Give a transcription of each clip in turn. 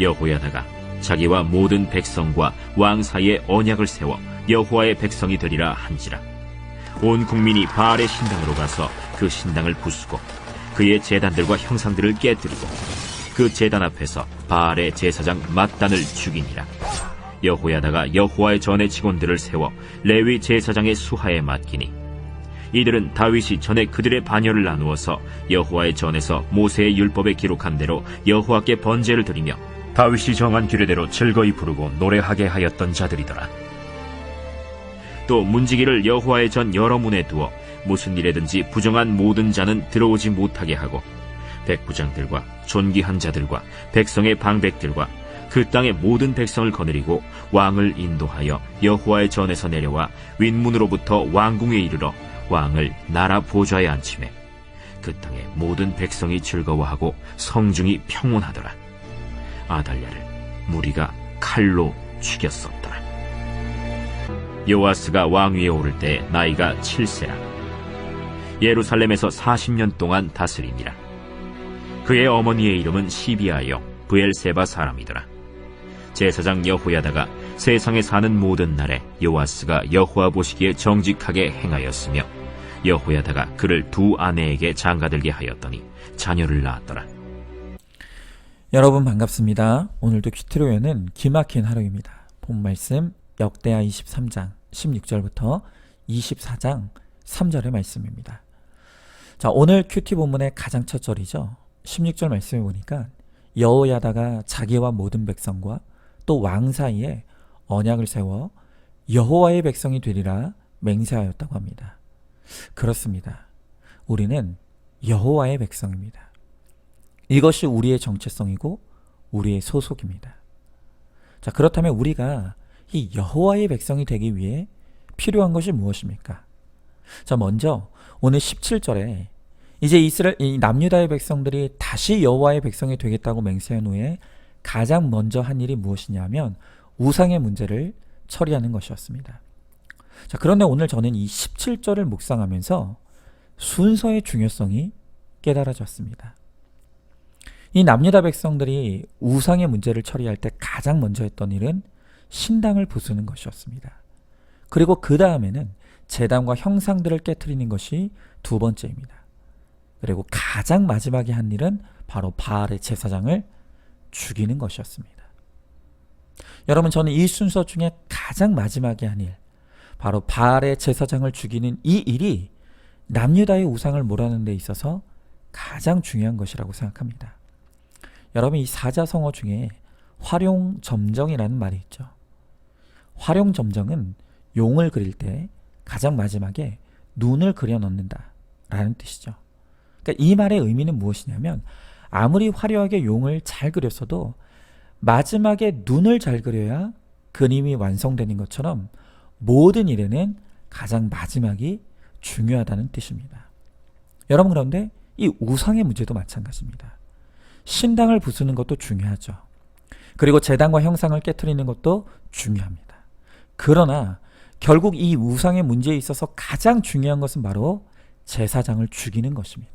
여호야다가 자기와 모든 백성과 왕 사이에 언약을 세워 여호와의 백성이 되리라 한지라. 온 국민이 바알의 신당으로 가서 그 신당을 부수고 그의 제단들과 형상들을 깨뜨리고 그 제단 앞에서 바알의 제사장 맏단을 죽이니라. 여호야다가 여호와의 전의 직원들을 세워 레위 제사장의 수하에 맡기니 이들은 다윗이 전에 그들의 반열을 나누어서 여호와의 전에서 모세의 율법에 기록한 대로 여호와께 번제를 드리며 다윗이 정한 규례대로 즐거이 부르고 노래하게 하였던 자들이더라. 또 문지기를 여호와의 전 여러 문에 두어 무슨 일에든지 부정한 모든 자는 들어오지 못하게 하고 백부장들과 존귀한 자들과 백성의 방백들과 그 땅의 모든 백성을 거느리고 왕을 인도하여 여호와의 전에서 내려와 윗문으로부터 왕궁에 이르러 왕을 나라 보좌에 앉히매 그 땅의 모든 백성이 즐거워하고 성중이 평온하더라. 아달랴를 무리가 칼로 죽였었더라. 요아스가 왕위에 오를 때 나이가 7세라. 예루살렘에서 40년 동안 다스리니라. 그의 어머니의 이름은 시비아여 브엘세바 사람이더라. 제사장 여호야다가 세상에 사는 모든 날에 요아스가 여호와 보시기에 정직하게 행하였으며 여호야다가 그를 두 아내에게 장가들게 하였더니 자녀를 낳았더라. 여러분 반갑습니다. 오늘도 큐티로에는 기막힌 하루입니다. 본 말씀 역대하 23장 16절부터 24장 3절의 말씀입니다. 자, 오늘 큐티 본문의 가장 첫 절이죠. 16절 말씀에 보니까 여호야다가 자기와 모든 백성과 또 왕 사이에 언약을 세워 여호와의 백성이 되리라 맹세하였다고 합니다. 그렇습니다. 우리는 여호와의 백성입니다. 이것이 우리의 정체성이고 우리의 소속입니다. 자, 그렇다면 우리가 이 여호와의 백성이 되기 위해 필요한 것이 무엇입니까? 자, 먼저 오늘 17절에 이제 이 남유다의 백성들이 다시 여호와의 백성이 되겠다고 맹세한 후에 가장 먼저 한 일이 무엇이냐면 우상의 문제를 처리하는 것이었습니다. 자, 그런데 오늘 저는 이 17절을 묵상하면서 순서의 중요성이 깨달아졌습니다. 이 남유다 백성들이 우상의 문제를 처리할 때 가장 먼저 했던 일은 신당을 부수는 것이었습니다. 그리고 그 다음에는 제단과 형상들을 깨트리는 것이 두 번째입니다. 그리고 가장 마지막에 한 일은 바로 바알의 제사장을 죽이는 것이었습니다. 여러분, 저는 이 순서 중에 가장 마지막에 한 일, 바로 바알의 제사장을 죽이는 이 일이 남유다의 우상을 몰아내는 데 있어서 가장 중요한 것이라고 생각합니다. 여러분, 이 사자성어 중에 활용점정이라는 말이 있죠. 활용점정은 용을 그릴 때 가장 마지막에 눈을 그려 넣는다 라는 뜻이죠. 그러니까 이 말의 의미는 무엇이냐면 아무리 화려하게 용을 잘 그렸어도 마지막에 눈을 잘 그려야 그림이 완성되는 것처럼 모든 일에는 가장 마지막이 중요하다는 뜻입니다. 여러분, 그런데 이 우상의 문제도 마찬가지입니다. 신당을 부수는 것도 중요하죠. 그리고 제단과 형상을 깨트리는 것도 중요합니다. 그러나 결국 이 우상의 문제에 있어서 가장 중요한 것은 바로 제사장을 죽이는 것입니다.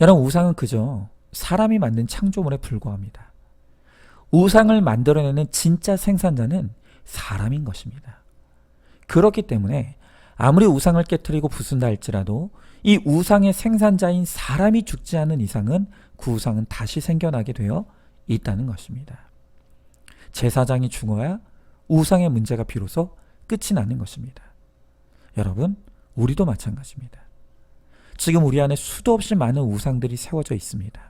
여러분, 우상은 그저 사람이 만든 창조물에 불과합니다. 우상을 만들어내는 진짜 생산자는 사람인 것입니다. 그렇기 때문에 아무리 우상을 깨트리고 부순다 할지라도 이 우상의 생산자인 사람이 죽지 않은 이상은 그 우상은 다시 생겨나게 되어 있다는 것입니다. 제사장이 죽어야 우상의 문제가 비로소 끝이 나는 것입니다. 여러분, 우리도 마찬가지입니다. 지금 우리 안에 수도 없이 많은 우상들이 세워져 있습니다.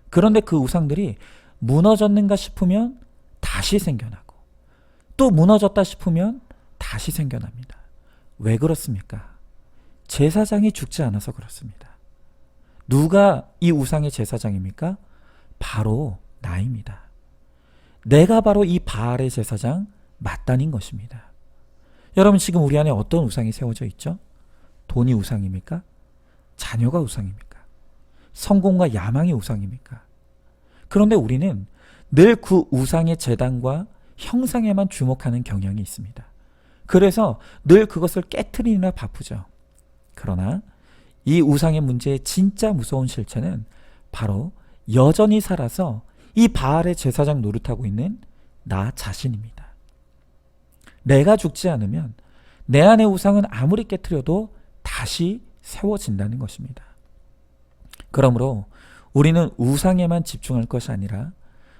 그런데 그 우상들이 무너졌는가 싶으면 다시 생겨나고 또 무너졌다 싶으면 다시 생겨납니다. 왜 그렇습니까? 제사장이 죽지 않아서 그렇습니다. 누가 이 우상의 제사장입니까? 바로 나입니다. 내가 바로 이 바알의 제사장 맏단인 것입니다. 여러분, 지금 우리 안에 어떤 우상이 세워져 있죠? 돈이 우상입니까? 자녀가 우상입니까? 성공과 야망이 우상입니까? 그런데 우리는 늘 그 우상의 제단과 형상에만 주목하는 경향이 있습니다. 그래서 늘 그것을 깨트리느라 바쁘죠. 그러나 이 우상의 문제의 진짜 무서운 실체는 바로 여전히 살아서 이 바알의 제사장 노릇하고 있는 나 자신입니다. 내가 죽지 않으면 내 안의 우상은 아무리 깨트려도 다시 세워진다는 것입니다. 그러므로 우리는 우상에만 집중할 것이 아니라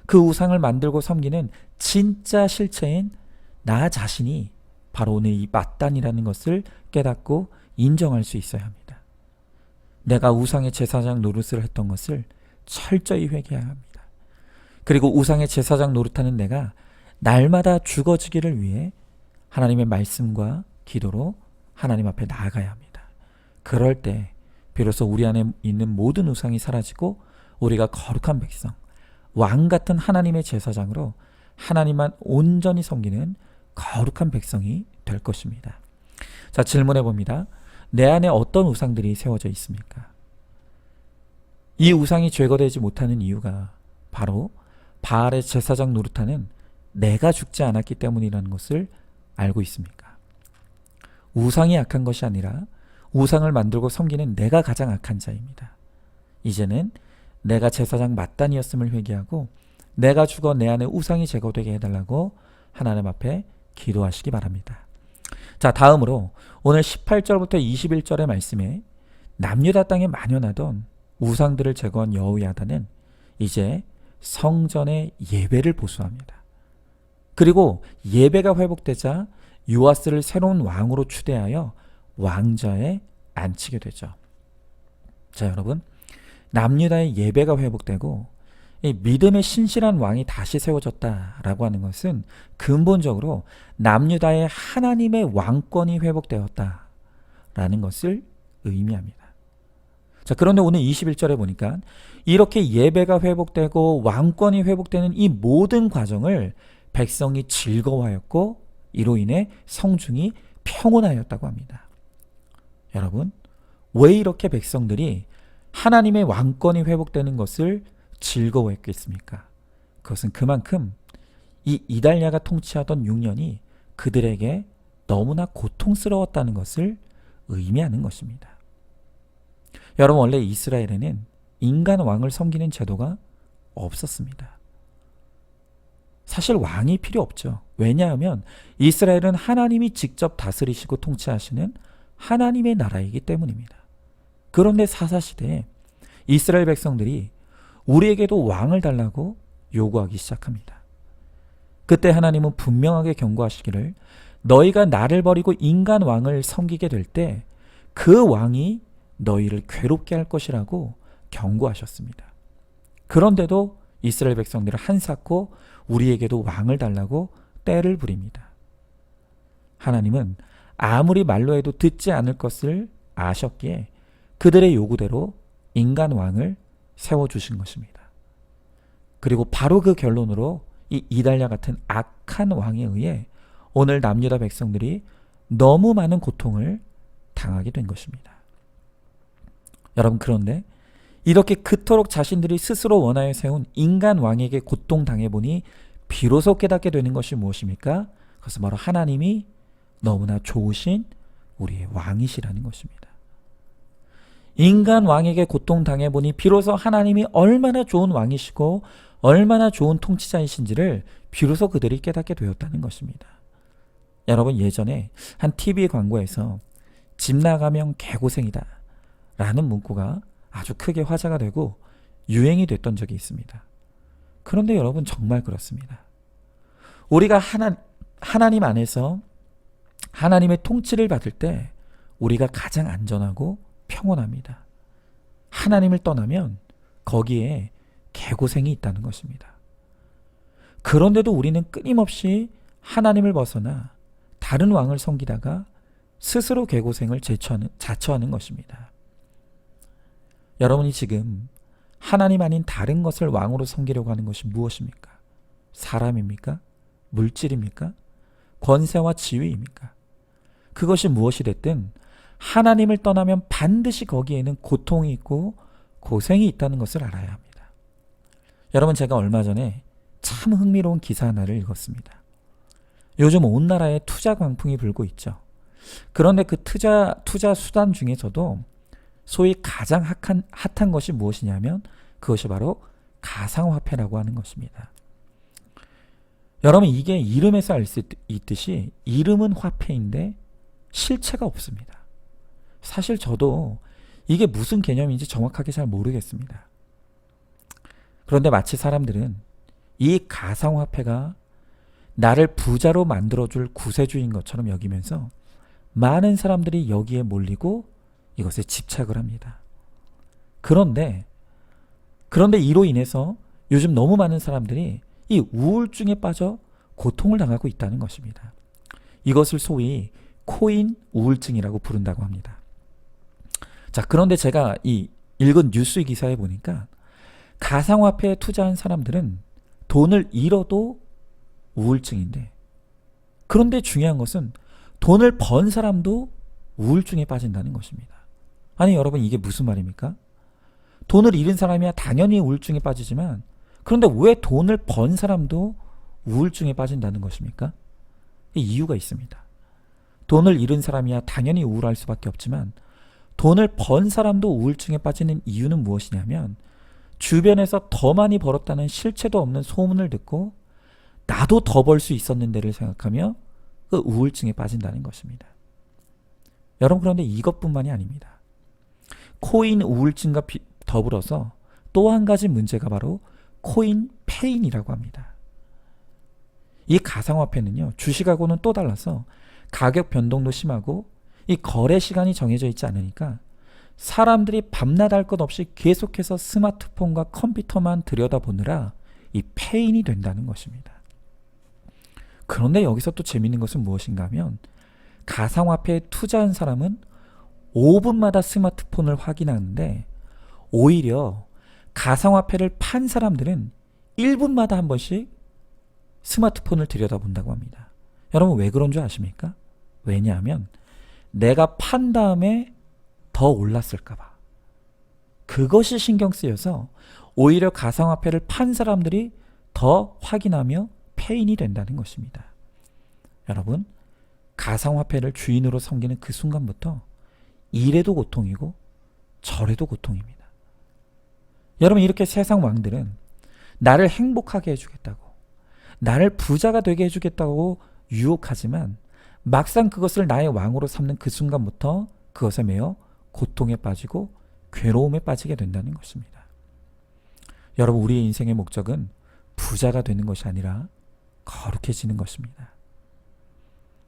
그 우상을 만들고 섬기는 진짜 실체인 나 자신이 바로 오늘 이 마단이라는 것을 깨닫고 인정할 수 있어야 합니다. 내가 우상의 제사장 노릇을 했던 것을 철저히 회개해야 합니다. 그리고 우상의 제사장 노릇하는 내가 날마다 죽어지기를 위해 하나님의 말씀과 기도로 하나님 앞에 나아가야 합니다. 그럴 때 비로소 우리 안에 있는 모든 우상이 사라지고 우리가 거룩한 백성, 왕 같은 하나님의 제사장으로 하나님만 온전히 섬기는 거룩한 백성이 될 것입니다. 자, 질문해 봅니다. 내 안에 어떤 우상들이 세워져 있습니까? 이 우상이 제거되지 못하는 이유가 바로 바알의 제사장 노릇하는 내가 죽지 않았기 때문이라는 것을 알고 있습니까? 우상이 악한 것이 아니라 우상을 만들고 섬기는 내가 가장 악한 자입니다. 이제는 내가 제사장 마단이었음을 회개하고 내가 죽어 내 안에 우상이 제거되게 해달라고 하나님 앞에 기도하시기 바랍니다. 자, 다음으로 오늘 18절부터 21절의 말씀에 남유다 땅에 만연하던 우상들을 제거한 여호야다는 이제 성전의 예배를 보수합니다. 그리고 예배가 회복되자 요아스를 새로운 왕으로 추대하여 왕좌에 앉히게 되죠. 자, 여러분, 남유다의 예배가 회복되고 이 믿음의 신실한 왕이 다시 세워졌다라고 하는 것은 근본적으로 남유다의 하나님의 왕권이 회복되었다라는 것을 의미합니다. 자, 그런데 오늘 21절에 보니까 이렇게 예배가 회복되고 왕권이 회복되는 이 모든 과정을 백성이 즐거워하였고 이로 인해 성중이 평온하였다고 합니다. 여러분, 왜 이렇게 백성들이 하나님의 왕권이 회복되는 것을 즐거워했겠습니까? 그것은 그만큼 이 이달랴가 통치하던 6년이 그들에게 너무나 고통스러웠다는 것을 의미하는 것입니다. 여러분, 원래 이스라엘에는 인간 왕을 섬기는 제도가 없었습니다. 사실 왕이 필요 없죠. 왜냐하면 이스라엘은 하나님이 직접 다스리시고 통치하시는 하나님의 나라이기 때문입니다. 그런데 사사시대에 이스라엘 백성들이 우리에게도 왕을 달라고 요구하기 시작합니다. 그때 하나님은 분명하게 경고하시기를 너희가 나를 버리고 인간 왕을 섬기게 될 때 그 왕이 너희를 괴롭게 할 것이라고 경고하셨습니다. 그런데도 이스라엘 백성들은 한사코 우리에게도 왕을 달라고 떼를 부립니다. 하나님은 아무리 말로 해도 듣지 않을 것을 아셨기에 그들의 요구대로 인간 왕을 세워주신 것입니다. 그리고 바로 그 결론으로 이 이달랴 같은 악한 왕에 의해 오늘 남유다 백성들이 너무 많은 고통을 당하게 된 것입니다. 여러분, 그런데 이렇게 그토록 자신들이 스스로 원하여 세운 인간 왕에게 고통당해보니 비로소 깨닫게 되는 것이 무엇입니까? 그것은 바로 하나님이 너무나 좋으신 우리의 왕이시라는 것입니다. 인간 왕에게 고통당해보니 비로소 하나님이 얼마나 좋은 왕이시고 얼마나 좋은 통치자이신지를 비로소 그들이 깨닫게 되었다는 것입니다. 여러분, 예전에 한 TV 광고에서 집 나가면 개고생이다 라는 문구가 아주 크게 화제가 되고 유행이 됐던 적이 있습니다. 그런데 여러분, 정말 그렇습니다. 우리가 하나님 안에서 하나님의 통치를 받을 때 우리가 가장 안전하고 평온합니다. 하나님을 떠나면 거기에 개고생이 있다는 것입니다. 그런데도 우리는 끊임없이 하나님을 벗어나 다른 왕을 섬기다가 스스로 개고생을 자처하는 것입니다. 여러분이 지금 하나님 아닌 다른 것을 왕으로 섬기려고 하는 것이 무엇입니까? 사람입니까? 물질입니까? 권세와 지위입니까? 그것이 무엇이 됐든 하나님을 떠나면 반드시 거기에는 고통이 있고 고생이 있다는 것을 알아야 합니다. 여러분, 제가 얼마 전에 참 흥미로운 기사 하나를 읽었습니다. 요즘 온 나라에 투자 광풍이 불고 있죠. 그런데 그 투자 수단 중에서도 소위 가장 핫한 것이 무엇이냐면 그것이 바로 가상화폐라고 하는 것입니다. 여러분, 이게 이름에서 알 수 있듯이 이름은 화폐인데 실체가 없습니다. 사실 저도 이게 무슨 개념인지 정확하게 잘 모르겠습니다. 그런데 마치 사람들은 이 가상화폐가 나를 부자로 만들어줄 구세주인 것처럼 여기면서 많은 사람들이 여기에 몰리고 이것에 집착을 합니다. 그런데 이로 인해서 요즘 너무 많은 사람들이 이 우울증에 빠져 고통을 당하고 있다는 것입니다. 이것을 소위 코인 우울증이라고 부른다고 합니다. 자, 그런데 제가 이 읽은 뉴스 기사에 보니까 가상화폐에 투자한 사람들은 돈을 잃어도 우울증인데, 그런데 중요한 것은 돈을 번 사람도 우울증에 빠진다는 것입니다. 아니 여러분, 이게 무슨 말입니까? 돈을 잃은 사람이야 당연히 우울증에 빠지지만, 그런데 왜 돈을 번 사람도 우울증에 빠진다는 것입니까? 이유가 있습니다. 돈을 잃은 사람이야 당연히 우울할 수밖에 없지만 돈을 번 사람도 우울증에 빠지는 이유는 무엇이냐면, 주변에서 더 많이 벌었다는 실체도 없는 소문을 듣고 나도 더 벌 수 있었는데를 생각하며 그 우울증에 빠진다는 것입니다. 여러분, 그런데 이것뿐만이 아닙니다. 코인 우울증과 더불어서 또 한 가지 문제가 바로 코인 페인이라고 합니다. 이 가상화폐는요, 주식하고는 또 달라서 가격 변동도 심하고 이 거래 시간이 정해져 있지 않으니까 사람들이 밤낮 할 것 없이 계속해서 스마트폰과 컴퓨터만 들여다보느라 이 페인이 된다는 것입니다. 그런데 여기서 또 재밌는 것은 무엇인가 하면, 가상화폐에 투자한 사람은 5분마다 스마트폰을 확인하는데 오히려 가상화폐를 판 사람들은 1분마다 한 번씩 스마트폰을 들여다본다고 합니다. 여러분, 왜 그런 줄 아십니까? 왜냐하면 내가 판 다음에 더 올랐을까봐. 그것이 신경 쓰여서 오히려 가상화폐를 판 사람들이 더 확인하며 페인이 된다는 것입니다. 여러분, 가상화폐를 주인으로 섬기는 그 순간부터 이래도 고통이고 저래도 고통입니다. 여러분, 이렇게 세상 왕들은 나를 행복하게 해주겠다고, 나를 부자가 되게 해주겠다고 유혹하지만 막상 그것을 나의 왕으로 삼는 그 순간부터 그것에 매여 고통에 빠지고 괴로움에 빠지게 된다는 것입니다. 여러분, 우리의 인생의 목적은 부자가 되는 것이 아니라 거룩해지는 것입니다.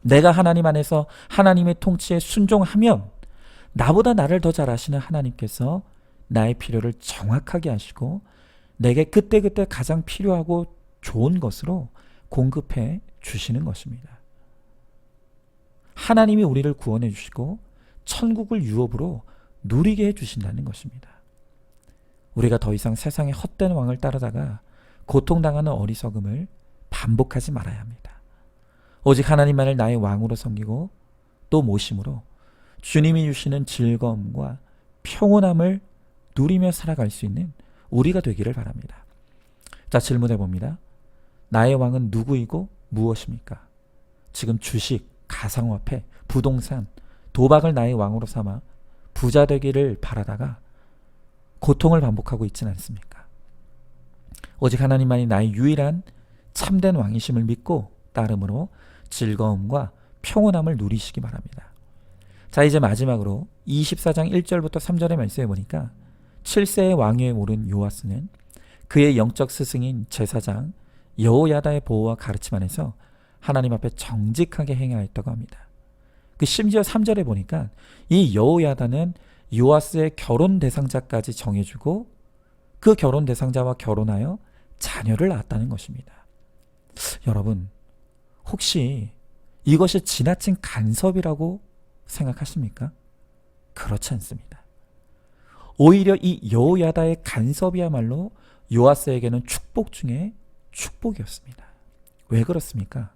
내가 하나님 안에서 하나님의 통치에 순종하면 나보다 나를 더 잘 아시는 하나님께서 나의 필요를 정확하게 하시고 내게 그때그때 가장 필요하고 좋은 것으로 공급해 주시는 것입니다. 하나님이 우리를 구원해 주시고 천국을 유업으로 누리게 해주신다는 것입니다. 우리가 더 이상 세상의 헛된 왕을 따르다가 고통당하는 어리석음을 반복하지 말아야 합니다. 오직 하나님만을 나의 왕으로 섬기고 또 모심으로 주님이 주시는 즐거움과 평온함을 누리며 살아갈 수 있는 우리가 되기를 바랍니다. 자, 질문해 봅니다. 나의 왕은 누구이고 무엇입니까? 지금 주식, 가상화폐, 부동산, 도박을 나의 왕으로 삼아 부자 되기를 바라다가 고통을 반복하고 있지는 않습니까? 오직 하나님만이 나의 유일한 참된 왕이심을 믿고 따름으로 즐거움과 평온함을 누리시기 바랍니다. 자, 이제 마지막으로 24장 1절부터 3절의 말씀해 보니까 7세의 왕위에 오른 요아스는 그의 영적 스승인 제사장 여호야다의 보호와 가르침 안에서 하나님 앞에 정직하게 행하였다고 합니다. 그 심지어 3절에 보니까 이 여호야다는 요아스의 결혼 대상자까지 정해주고 그 결혼 대상자와 결혼하여 자녀를 낳았다는 것입니다. 여러분, 혹시 이것이 지나친 간섭이라고 생각하십니까? 그렇지 않습니다. 오히려 이 여호야다의 간섭이야말로 요아스에게는 축복 중에 축복이었습니다. 왜 그렇습니까?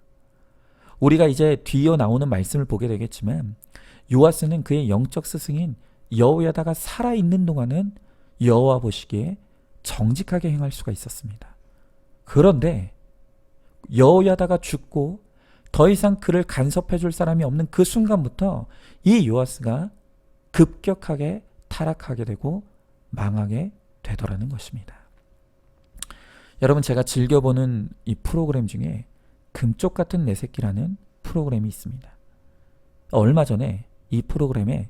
우리가 이제 뒤이어 나오는 말씀을 보게 되겠지만 요아스는 그의 영적 스승인 여호야다가 살아있는 동안은 여호와 보시기에 정직하게 행할 수가 있었습니다. 그런데 여호야다가 죽고 더 이상 그를 간섭해 줄 사람이 없는 그 순간부터 이 요아스가 급격하게 타락하게 되고 망하게 되더라는 것입니다. 여러분, 제가 즐겨보는 이 프로그램 중에 금쪽 같은 내 새끼라는 프로그램이 있습니다. 얼마 전에 이 프로그램에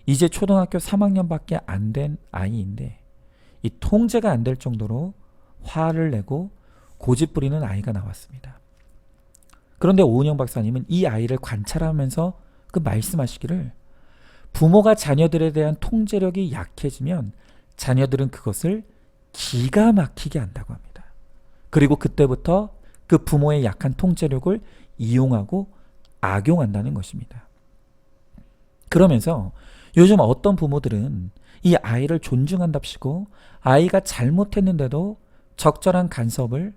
이제 초등학교 3학년밖에 안 된 아이인데 이 통제가 안 될 정도로 화를 내고 고집 부리는 아이가 나왔습니다. 그런데 오은영 박사님은 이 아이를 관찰하면서 그 말씀하시기를, 부모가 자녀들에 대한 통제력이 약해지면 자녀들은 그것을 기가 막히게 한다고 합니다. 그리고 그때부터 그 부모의 약한 통제력을 이용하고 악용한다는 것입니다. 그러면서 요즘 어떤 부모들은 이 아이를 존중한답시고 아이가 잘못했는데도 적절한 간섭을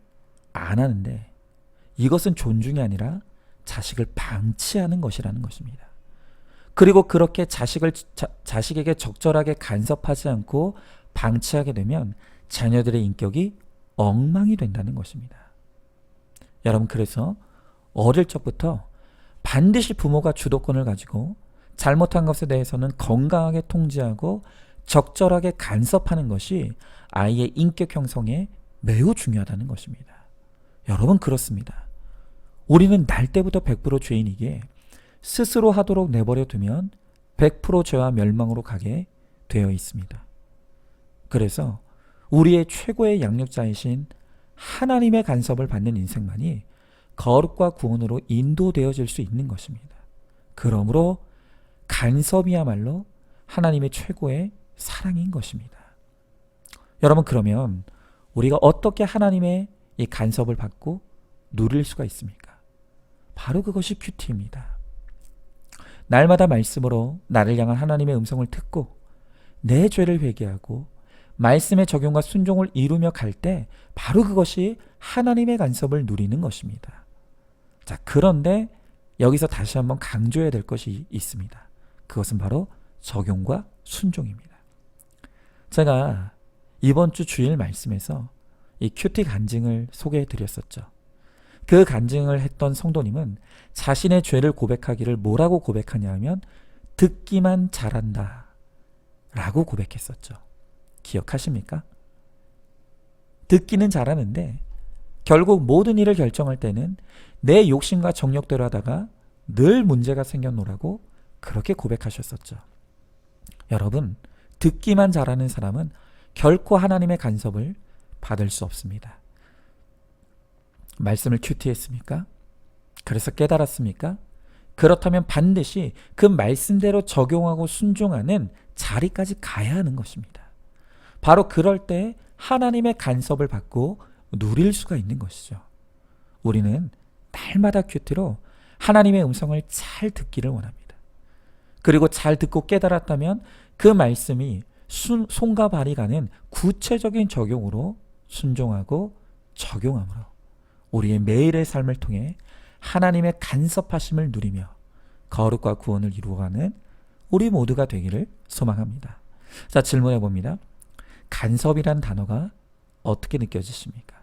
안 하는데, 이것은 존중이 아니라 자식을 방치하는 것이라는 것입니다. 그리고 그렇게 자식에게 적절하게 간섭하지 않고 방치하게 되면 자녀들의 인격이 엉망이 된다는 것입니다. 여러분, 그래서 어릴 적부터 반드시 부모가 주도권을 가지고 잘못한 것에 대해서는 건강하게 통제하고 적절하게 간섭하는 것이 아이의 인격 형성에 매우 중요하다는 것입니다. 여러분, 그렇습니다. 우리는 날 때부터 100% 죄인이기에 스스로 하도록 내버려 두면 100% 죄와 멸망으로 가게 되어 있습니다. 그래서 우리의 최고의 양육자이신 하나님의 간섭을 받는 인생만이 거룩과 구원으로 인도되어질 수 있는 것입니다. 그러므로 간섭이야말로 하나님의 최고의 사랑인 것입니다. 여러분, 그러면 우리가 어떻게 하나님의 이 간섭을 받고 누릴 수가 있습니까? 바로 그것이 큐티입니다. 날마다 말씀으로 나를 향한 하나님의 음성을 듣고 내 죄를 회개하고 말씀의 적용과 순종을 이루며 갈 때 바로 그것이 하나님의 간섭을 누리는 것입니다. 자, 그런데 여기서 다시 한번 강조해야 될 것이 있습니다. 그것은 바로 적용과 순종입니다. 제가 이번 주 주일 말씀에서 이 큐티 간증을 소개해 드렸었죠. 그 간증을 했던 성도님은 자신의 죄를 고백하기를 뭐라고 고백하냐 하면 듣기만 잘한다 라고 고백했었죠. 기억하십니까? 듣기는 잘하는데 결국 모든 일을 결정할 때는 내 욕심과 정욕대로 하다가 늘 문제가 생겨노라고 그렇게 고백하셨었죠. 여러분, 듣기만 잘하는 사람은 결코 하나님의 간섭을 받을 수 없습니다. 말씀을 큐티했습니까? 그래서 깨달았습니까? 그렇다면 반드시 그 말씀대로 적용하고 순종하는 자리까지 가야 하는 것입니다. 바로 그럴 때 하나님의 간섭을 받고 누릴 수가 있는 것이죠. 우리는 날마다 큐티로 하나님의 음성을 잘 듣기를 원합니다. 그리고 잘 듣고 깨달았다면 그 말씀이 손과 발이 가는 구체적인 적용으로 순종하고 적용함으로 우리의 매일의 삶을 통해 하나님의 간섭하심을 누리며 거룩과 구원을 이루어가는 우리 모두가 되기를 소망합니다. 자, 질문해 봅니다. 간섭이란 단어가 어떻게 느껴지십니까?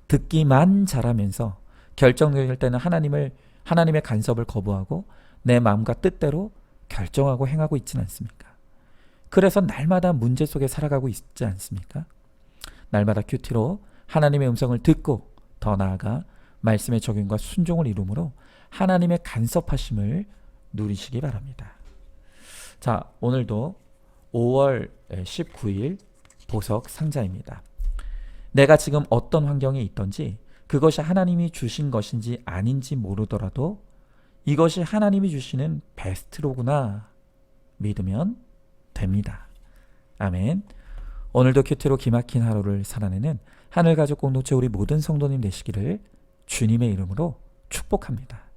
듣기만 잘하면서 결정될 때는 하나님의 간섭을 거부하고 내 마음과 뜻대로 결정하고 행하고 있지는 않습니까? 그래서 날마다 문제 속에 살아가고 있지 않습니까? 날마다 큐티로 하나님의 음성을 듣고 더 나아가 말씀의 적용과 순종을 이루므로 하나님의 간섭하심을 누리시기 바랍니다. 자, 오늘도 5월 19일 보석 상자입니다. 내가 지금 어떤 환경에 있든지 그것이 하나님이 주신 것인지 아닌지 모르더라도 이것이 하나님이 주시는 베스트로구나 믿으면 됩니다. 아멘. 오늘도 큐티로 기막힌 하루를 살아내는 하늘가족 공동체 우리 모든 성도님 되시기를 주님의 이름으로 축복합니다.